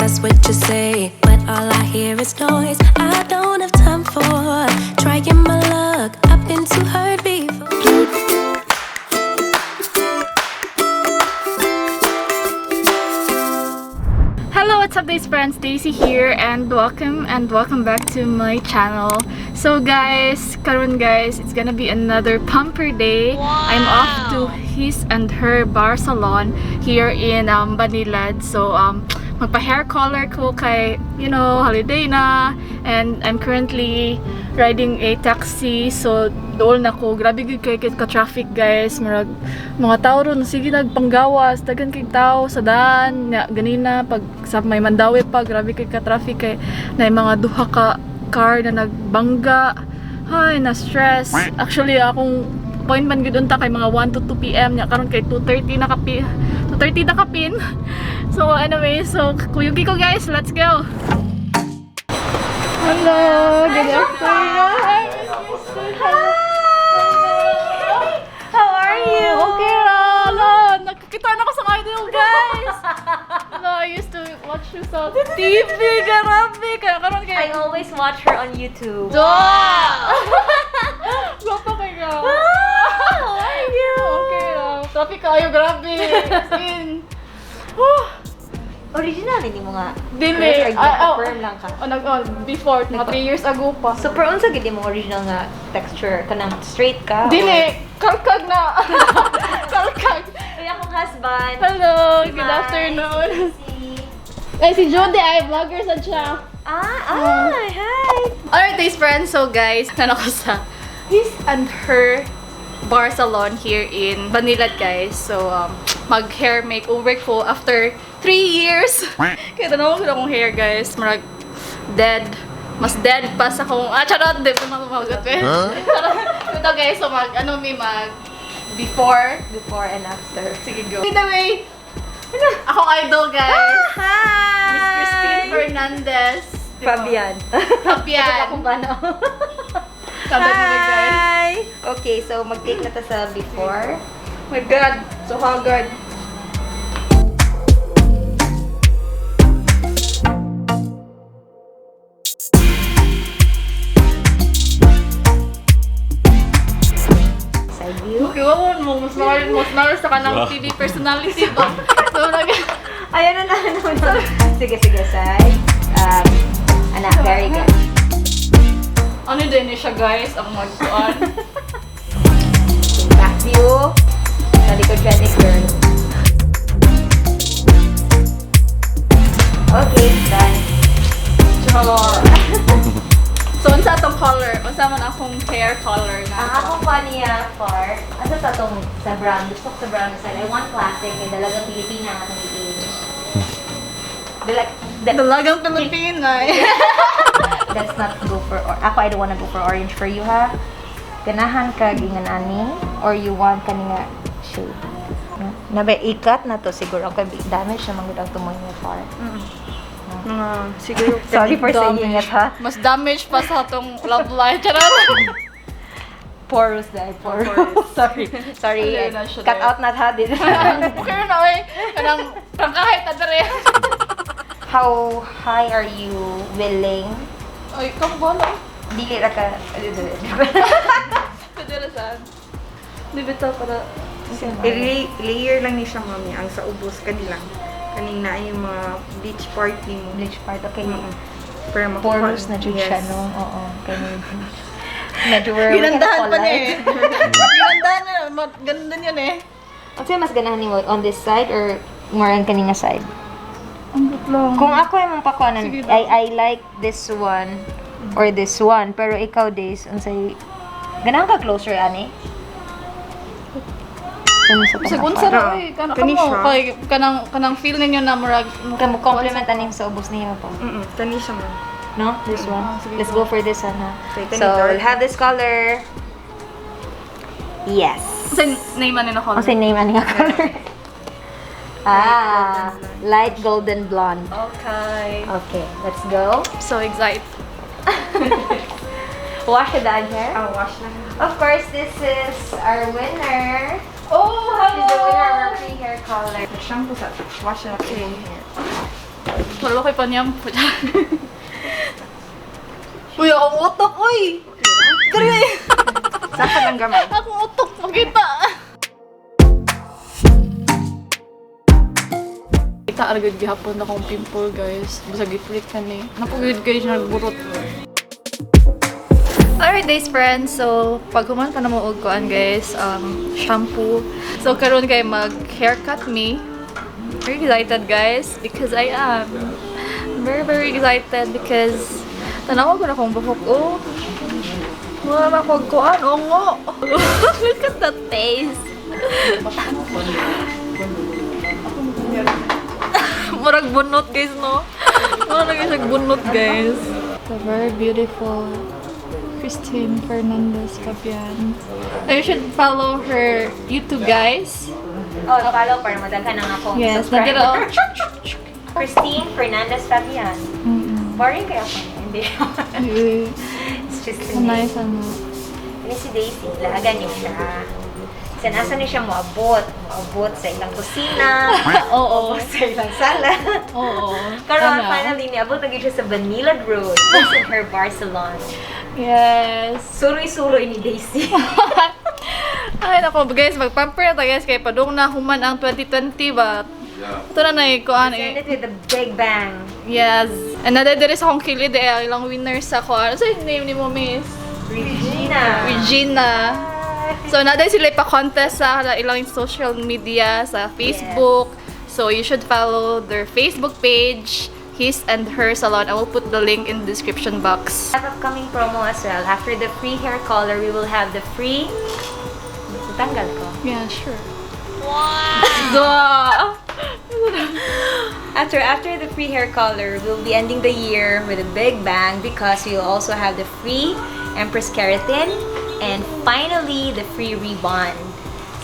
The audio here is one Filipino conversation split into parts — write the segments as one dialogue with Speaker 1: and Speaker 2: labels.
Speaker 1: trust what you say, but all I hear is noise. I don't have time for trying my luck. I've been too hurt before.
Speaker 2: Hello, what's up guys, friends? Daisy here and welcome back to my channel. So guys, karon guys, it's gonna be another pamper day. Wow. I'm off to HIS HER Bar Salon here in Banilad. So magpa-hair color ko kay, you know, holiday na, and I'm currently riding a taxi. So dool na ko, grabe gud kay ka-traffic guys. Mga tao ron sige nagpanggawas, dagan kay tao sa daan nya ganina pag sa may Mandawi pa, grabe kay ka-traffic kay na mga duha ka car na nagbangga. Ay, na stress. Actually akong appointment gud unta kay mga 1 to 2 PM nya, karon kay 2:30 na kapin. So anyway, so kuyugi ko guys, let's go. Hello, good afternoon.
Speaker 3: How are you?
Speaker 2: Okay lang. Nakikita na ko sa idol guys. No, I used to watch you sa TV. Grabe. Karon kay
Speaker 3: I always watch her on YouTube.
Speaker 2: Guwapo kay girl.
Speaker 3: How are you?
Speaker 2: Okay lang. Traffic kayo, grabe. As in.
Speaker 3: Original hindi mo nga.
Speaker 2: Dili.
Speaker 3: Confirm lang ka.
Speaker 2: Before, mga 3 years ago pa.
Speaker 3: So, pero unsa gid mo original nga texture? Kanang straight ka?
Speaker 2: Dili. Kalkag na. Kalkag.
Speaker 3: Kaya akong husband.
Speaker 2: Hello.
Speaker 3: Si
Speaker 2: Good
Speaker 3: Mai,
Speaker 2: afternoon.
Speaker 3: Si
Speaker 2: Ay, si Jody ay vlogger sa siya.
Speaker 3: hi.
Speaker 2: Alright, these friends. So guys, nanako sa HIS HER Bar Salon here in Banilad guys. So mag-hair makeover ko after 3 years. Kaya tanong ko akong hair guys. Marag dead. Mas dead pa sa kung charot, di ba magot eh. Ito guys, so mag before
Speaker 3: Before and after.
Speaker 2: sige go. By the way, ako idol guys.
Speaker 3: Hi!
Speaker 2: Miss Christine Fernandez
Speaker 3: Fabian.
Speaker 2: Fabian.
Speaker 3: Akong bano.
Speaker 2: Sabi mo guys.
Speaker 3: Hi! Okay, so mag-take na ta sa before.
Speaker 2: My God, so haggard.
Speaker 3: Side view.
Speaker 2: Okay, wawon mo. Mas mahal sa kanang TV personality ba? So,
Speaker 3: Ayan na naman. Sige, side. Anak, very good.
Speaker 2: ano din siya guys, ang magkuhan.
Speaker 3: Back view. Sa likod ka ni girl. Okay, done.
Speaker 2: Char. So, unsa atong color? Unsa man akong hair color na?
Speaker 3: Ang akong paniya part, ano sa itong sa brown? Gusto ko sa brown na style. I want classic. May dalagang Pilipina ang atong itin.
Speaker 2: Dalagang Pilipina eh.
Speaker 3: Let's not go for, ako I don't wanna go for orange for you ha. Ganahan ka gingan ani or you want kaninga shade. Nabe ikat na to siguro ako damage na magud ang tumoy niya part.
Speaker 2: Siguro.
Speaker 3: Sorry for saying it ha.
Speaker 2: Mas damage pa sa atong love life. Charot.
Speaker 3: Porous dahil porous. Sorry.
Speaker 2: Hindi na siya
Speaker 3: Cut
Speaker 2: dahil.
Speaker 3: out na ha din.
Speaker 2: Okay na eh. Kanang kahit na dere.
Speaker 3: How high are you willing?
Speaker 2: Ay, kang bala.
Speaker 3: Dili ra ka.
Speaker 2: Pwede na saan? Di bitaw para.
Speaker 4: I-layer lang ni siya, mami, ang sa ubos kanilang. Kaning na yung mga beach party mo.
Speaker 3: Bleach part, okay.
Speaker 4: Para makuha.
Speaker 3: Porous na jud siya, no? Oo. Medyo
Speaker 2: Ginandahan pa niya eh. Ginandahan na. Ganda yan eh.
Speaker 3: Kasi mas ganahan ni mo on this side or more on kaninga side?
Speaker 2: Ang lang.
Speaker 3: Kung ako ay mong pakuanan,
Speaker 2: Sige,
Speaker 3: I like this one or this one. Pero ikaw, Days, unsay ganahan ka closer, ani?
Speaker 2: Unsa ra eh. Kanang feel ninyo na murag
Speaker 3: Kamu compliment aning sa ubos niya pa.
Speaker 4: Tani siya man.
Speaker 3: No? This one?
Speaker 2: sige,
Speaker 3: Let's go for this one, ha?
Speaker 4: Okay, kani
Speaker 3: So,
Speaker 4: dark.
Speaker 3: we'll have this color. Yes.
Speaker 2: Unsa name man nila color?
Speaker 3: What's the name aning color? Light golden blonde.
Speaker 2: Okay.
Speaker 3: Okay, let's go.
Speaker 2: So excited.
Speaker 3: Wash it down here.
Speaker 4: Wash lang.
Speaker 3: Of course, this is our winner.
Speaker 2: Oh,
Speaker 3: She's the winner of our free hair color.
Speaker 4: Shampoo sa wash na. Okay.
Speaker 2: Wala kay panyam po dyan. Uy, akong utok, uy! Kari!
Speaker 4: Saka lang gamay.
Speaker 2: Akong utok, makita! Kita agad gihapon na akong pimple, guys. Basta giflick ka ni. Napugid guys, nagburot. Alright days friends, so pag human ka na mo og kuan guys, shampoo. So karon kay mag haircut me. Very excited guys because I am very excited because tanaw ko na kong buhok oh. Wala na kong kuan ongo. Look at that face. Murag bunot guys no. Murag isang bunot guys. So very beautiful. Fernandez Fabian. So you should follow her YouTube guys.
Speaker 3: Oh, follow para madaghan ang akong
Speaker 2: Yes,
Speaker 3: subscriber.
Speaker 2: nandito.
Speaker 3: Christine Fernandez Fabian. Boring kaya ako. Hindi. It's just a name.
Speaker 2: Nice ano.
Speaker 3: Ini si Daisy. Lahagan niyo siya. Sa nasa niyo siya moabot. Moabot sa ilang kusina.
Speaker 2: Oo.
Speaker 3: Moabot sa ilang sala.
Speaker 2: Oo.
Speaker 3: Karon
Speaker 2: Ano?
Speaker 3: finally niabot na siya sa Banilad Road. HIS HER Bar Salon.
Speaker 2: Yes.
Speaker 3: Suroy-suroy ni Daisy.
Speaker 2: Ay nako guys, mag-pamper na tayo guys kay padung na human ang 2020 ba. Ito na kuan
Speaker 3: Send it with the big bang.
Speaker 2: Yes. And nadadiri sa akong kilid ang ilang winners sa kuan. Ano sa name ni mo miss? Regina. So naday sila pa-contest sa ilang social media sa Facebook. So you should follow their Facebook page, HIS HER Salon. I will put the link in the description box.
Speaker 3: We have upcoming promo as well. After the free hair color, we will have the free... Tanggal ko.
Speaker 2: Yeah, sure. Wow!
Speaker 3: After the free hair color, we'll be ending the year with a big bang because we will also have the free EMPRESS KERATIN and finally the free REBOND.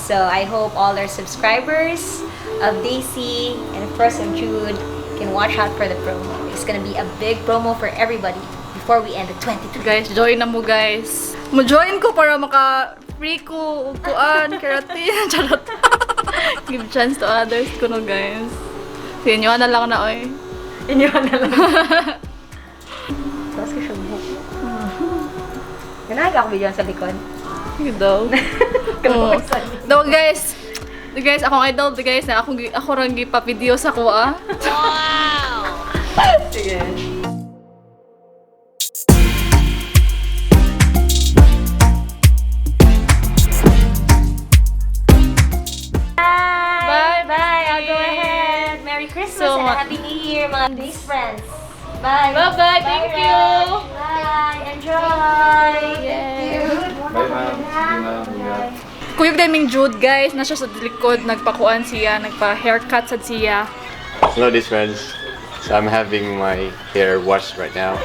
Speaker 3: So I hope all our subscribers of Daisy and of course of Jude can watch out for the promo. It's gonna be a big promo for everybody before we end the 2020.
Speaker 2: Guys, join na mo guys. Mo-join ko para maka-free ko kuan, keratin, charot. Give chance to others ko no guys. So, inyo na lang na oy.
Speaker 3: Inyo na lang. Tapos ko siya buhok. Ganaga ako video sa likod.
Speaker 2: You daw. Oh. Daw guys. Guys, akong idol guys na ako rang gipa-video sa kuha.
Speaker 3: Wow! Sige. Bye! I'll go ahead. Merry Christmas and a Happy New Year, mga Days friends. Bye!
Speaker 2: Bye-bye! Thank you!
Speaker 3: Bye! Enjoy!
Speaker 2: Yes.
Speaker 5: Bye, ma'am.
Speaker 2: Kuyog daming Jude guys, nasa sa likod, nagpakuan siya, nagpa-haircut sa siya.
Speaker 5: Hello, these friends. So I'm having my hair washed right now.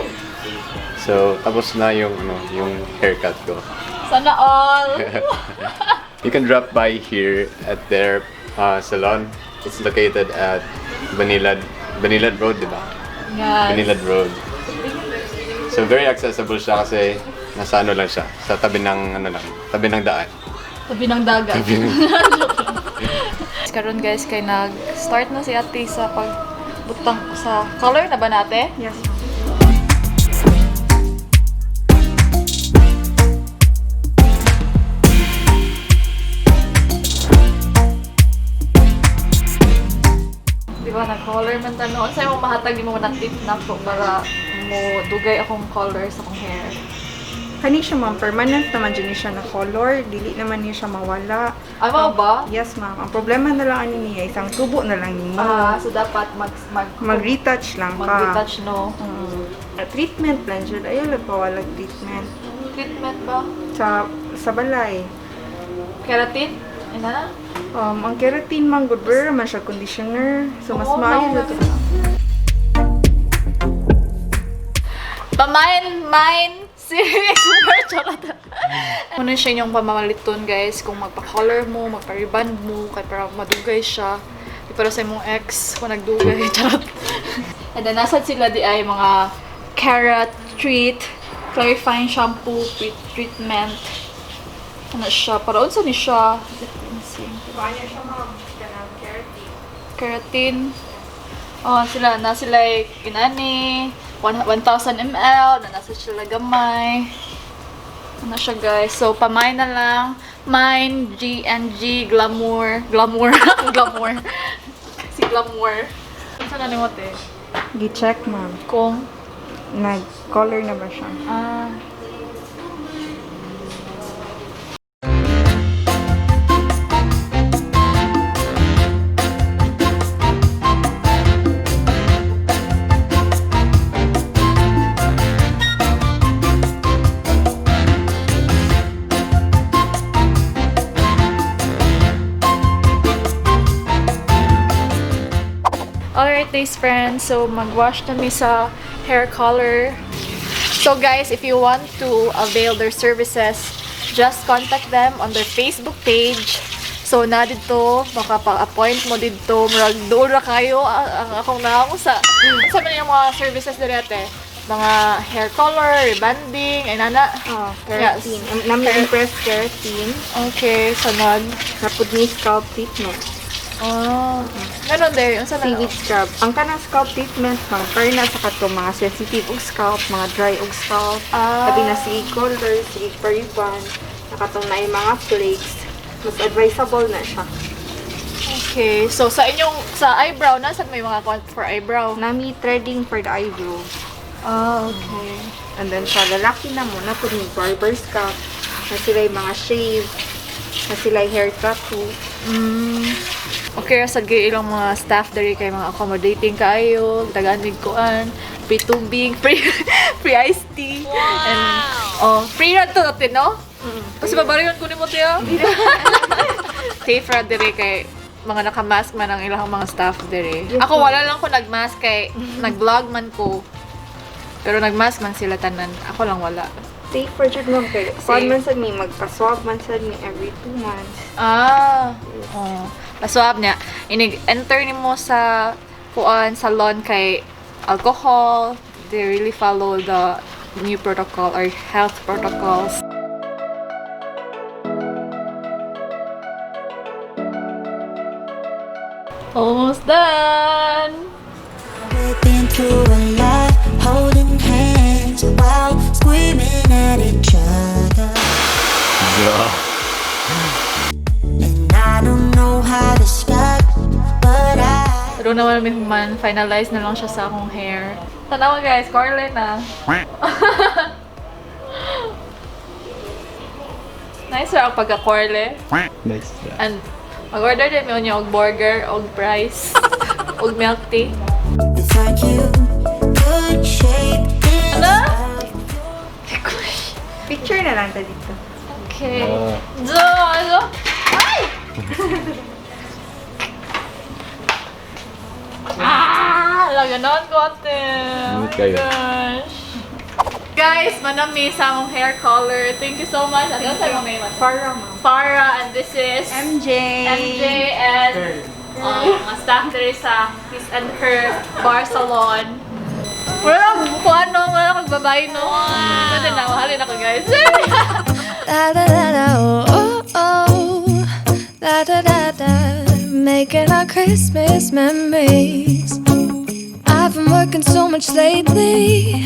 Speaker 5: So tapos na yung haircut ko.
Speaker 2: Sana all!
Speaker 5: You can drop by here at their salon. It's located at Banilad Road, di ba?
Speaker 2: Yes.
Speaker 5: Banilad Road. So very accessible siya kasi nasa ano lang siya, sa tabi ng tabi ng daan.
Speaker 2: Tabi ng dagat.
Speaker 5: Tabi ng
Speaker 2: Karon guys, kay nag-start na si ate sa pagbutang sa color na ba natin?
Speaker 4: Yes.
Speaker 2: Di ba, nag-color man tanong. Sa'yo mo mahatag mo na tip na po para mo dugay akong color sa akong hair.
Speaker 4: Kani siya ma'am, permanent naman dyan siya na color, dili naman niya siya mawala.
Speaker 2: Ay, mo ba?
Speaker 4: Yes ma'am, ang problema na lang ani niya, isang tubo na lang niya.
Speaker 2: So dapat
Speaker 4: Mag-retouch lang ka.
Speaker 2: mag-retouch, no?
Speaker 4: Treatment lang siya, ayaw lang pawalag treatment.
Speaker 2: Treatment ba?
Speaker 4: Sa balay.
Speaker 2: Keratin? Ay na?
Speaker 4: Ang keratin man, good bear man siya conditioner. So mas
Speaker 2: Oo,
Speaker 4: maayo na
Speaker 2: naman.
Speaker 4: to.
Speaker 2: Pamain serious super charot. Muna siya yung pamamaliton guys kung magpa-color mo, magpa-rebond mo, kaya para madugay siya. Di para sa imong ex kung nagdugay charot. And then nasa sila di ay mga carrot treat, clarifying shampoo, treatment. Ano siya? Para unsa ni siya? Let me see.
Speaker 4: Kanya siya ma'am, kanang keratin.
Speaker 2: Keratin. Oh, na sila inani 1,000 ml, nasa sila gamay. Ano siya guys? So, pamay na lang. Mine, G&G, Glamour. Glamour. Glamour. Si Glamour. Saan na mo, te?
Speaker 4: Gi-check, ma'am.
Speaker 2: Kung?
Speaker 4: Nag-color na ba siya?
Speaker 2: Ah. Alright, days friends. So, mag-wash kami sa hair color. So, guys, if you want to avail their services, just contact them on their Facebook page. So, na dito, makapag-appoint mo dito. Murag doon na kayo. Ang akong naong sa man yung mga services direte. Mga hair color, rebonding, ay nana.
Speaker 4: Oh, keratin. Namin EMPRESS keratin.
Speaker 2: Okay, sunod.
Speaker 4: Napod ni scalp treatment.
Speaker 2: Oh, ganun din. Yung sa
Speaker 4: Seaweed scrub. Ang kanang scalp treatment, mga parna sa kato, mga sensitive og scalp, mga dry og scalp. Sabi na sige color, sige pa-rebond. Nakatong na yung mga flakes. Mas advisable na siya.
Speaker 2: Okay, so sa eyebrow, nasan may mga for eyebrow?
Speaker 4: Nami threading for the eyebrow.
Speaker 2: Oh, okay.
Speaker 4: And then sa lalaki na mo, napod ni barber scalp. Na sila yung mga shave. Na sila yung hair tattoo.
Speaker 2: Okay, sa ilang mga staff dari kay mga accommodating kayo, taganig kuan, free tubig, free iced tea. Wow! And free rad to natin, no? Kasi babariyon ko ni mo tiyo. Safe rad dari kay mga naka-mask man ang ilang mga staff dari. Ako wala lang ko nag-mask kay nag-vlog man ko. Pero nag-mask man sila tanan. Ako lang wala.
Speaker 4: Safe for sure mo kayo. Swab man sad may magpa-swab man sad may every 2 months.
Speaker 2: Paswab niya. Enter ni mo sa kuan salon kay alcohol. They really follow the new protocol or health protocols. Almost done!
Speaker 6: We've been through a lot, holding hands while screaming at each other. And I don't know how to start, but
Speaker 2: Pero naman may human, finalize na lang siya sa akong hair. Tanawa guys, Corley na. Nice sir ang pagka-Corley.
Speaker 5: Nice.
Speaker 2: And mag-order din mo niya og burger, og fries, og milk tea.
Speaker 6: it's like you could shape this
Speaker 2: Ano?
Speaker 6: up.
Speaker 4: Picture na lang ta dito.
Speaker 2: Okay. Ano? Ay! Laganon ko ate. Oh my
Speaker 5: Okay.
Speaker 2: gosh. Guys, manami sa among hair color. Thank you so much. Ano sa mga name?
Speaker 4: Farah, ma'am.
Speaker 2: Farah, and this is
Speaker 4: MJ.
Speaker 2: MJ and mga staff there sa HIS HER Bar Salon. Wala kang babae, no? Kasi na, mahalin ako, guys.
Speaker 1: La da da da, oh oh oh. La da da da, making our Christmas memories. I've been working so much lately,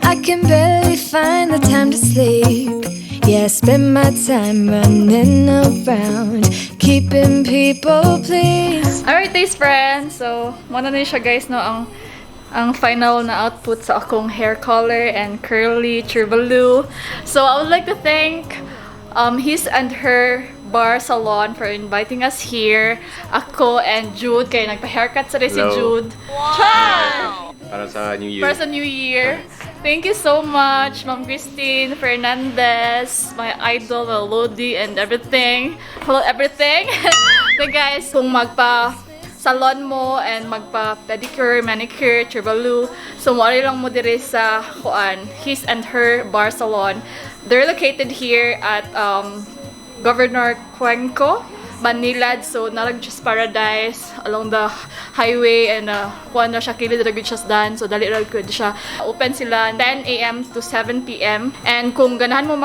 Speaker 1: I can barely find the time to sleep. Yeah, I spend my time running around, keeping people pleased.
Speaker 2: Alright, days friends. So, muna na siya guys, no, ang final na output sa akong hair color and curly turbaloo. So, I would like to thank HIS HER Bar Salon for inviting us here. Ako and Jude, kaya nagpa-haircut sa si
Speaker 5: Hello.
Speaker 2: Jude. Wow!
Speaker 5: Para sa New Year.
Speaker 2: Para sa New Year. Thank you so much, Ma'am Christine, Fernandez, my idol, Lodi, and everything. Hello, everything. So guys, kung magpa-salon mo and magpa-pedicure, manicure, turbaloo, so mawari lang mo dire sa HIS HER Bar Salon. They're located here at Governor Cuenco, Banilad. So, Narag-Just Paradise along the highway and kuha na siya kilid ragid siya dan. So, dali ragid siya. Open sila 10 a.m. to 7 p.m. And kung ganahan mo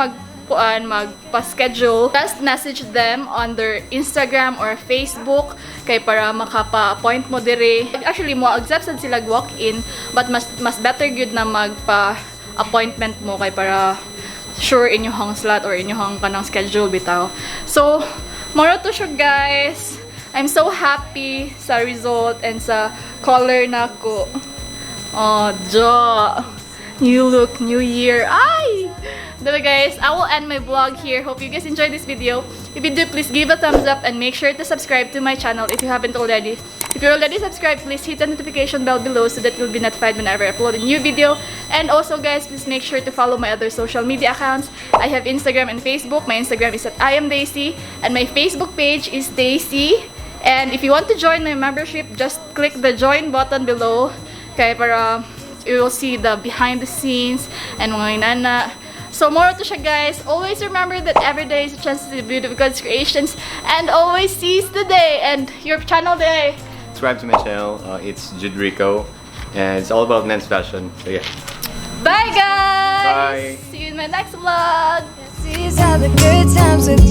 Speaker 2: magpa-schedule, just message them on their Instagram or Facebook kay para makapa-appoint mo dire. Actually, mo accept sad sila walk-in, but mas better gyud na magpa-appointment mo kay para sure inyong slot or inyong kanang schedule bitaw. So, moro to siya guys. I'm so happy sa result and sa color nako. Oh, jo. New look, new year. Ay! Diba guys, I will end my vlog here. Hope you guys enjoyed this video. If you do, please give a thumbs up and make sure to subscribe to my channel if you haven't already. If you're already subscribed, please hit the notification bell below so that you'll be notified whenever I upload a new video. And also guys, please make sure to follow my other social media accounts. I have Instagram and Facebook. My Instagram is at iamdaysee and my Facebook page is Daisy. And if you want to join my membership, just click the join button below. Okay, para you will see the behind the scenes and mga inana. So more to siya guys. Always remember that every day is a chance to see the beauty of God's creations and always seize the day. And your channel day.
Speaker 5: Subscribe to my channel. It's Judrico, and it's all about men's fashion. So yeah.
Speaker 2: Bye guys.
Speaker 5: Bye.
Speaker 2: See you in my next vlog.
Speaker 1: These are the good times with